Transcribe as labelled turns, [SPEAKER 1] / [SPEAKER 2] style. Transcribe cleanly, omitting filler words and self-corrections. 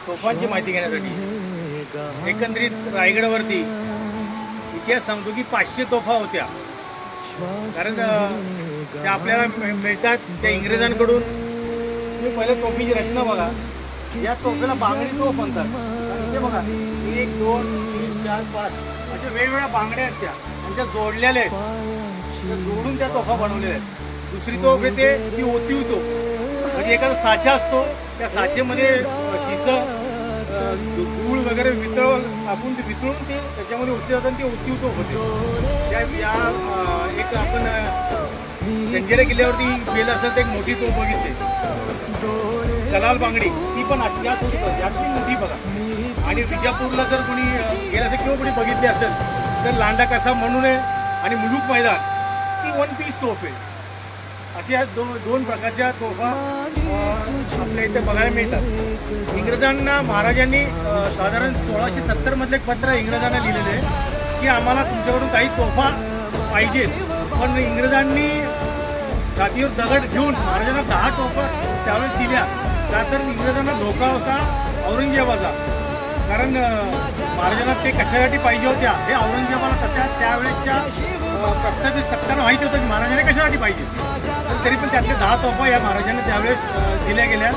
[SPEAKER 1] तोफांची माहिती घेण्यासाठी एकंदरीत रायगडवरती इतिहास सांगतो की 500 तोफा होत्या। कारण त्या आपल्याला मिळतात त्या इंग्रजांकडून। तुम्ही पहिले तोफीची रचना बघा, या तोफेला बांगडी तोफ म्हणतात। इथे बघा 1 2 3 4 5 अशा वेगवेगळ्या बांगड्या आहेत त्या, आणि त्या जोडलेल्या आहेत, त्या जोडून त्या तोफा बनवलेल्या आहेत। दुसरी तोफ येते ती ओतीव तोफ, म्हणजे एखादा साचा असतो, त्या साचेमध्ये शिसं गूळ वगैरे आपण ते वितळून ते त्याच्यामध्ये ओतले जातात, ते ओतीव तोफ होते। त्या एक आपण जंजिरा किल्ल्यावरती गेलं असेल तर एक मोठी तोफ बघितली, कलाल बांगडी, ती पण अशी याच होती, यातली मोठी बघा। आणि विजापूरला जर कोणी गेलं असेल किंवा कोणी बघितले असेल तर लांडा कसा म्हणून आहे, आणि मुलूक मैदान ती 1 पीस तोफ आहे। अशा दोन प्रकारच्या तोफा आपल्या इथे बघायला मिळतात। इंग्रजांना महाराजांनी साधारण 1670 मधलं एक पत्र इंग्रजांना लिहिलेलं आहे की आम्हाला तुमच्याकडून काही तोफा पाहिजेत, पण इंग्रजांनी छातीवर दगड घेऊन महाराजांना 10 तोफा त्यावेळेस दिल्या। का तर इंग्रजांना धोका होता औरंगजेबाचा, कारण महाराजांना ते कशासाठी पाहिजे होत्या हे औरंगजेबाला त्यावेळेसच्या प्रस्थापित सत्तांना माहिती होतं की महाराजांना कशासाठी पाहिजे, तरी पण त्यातले 10 तोफा या महाराजांना त्यावेळेस दिल्या गेल्या।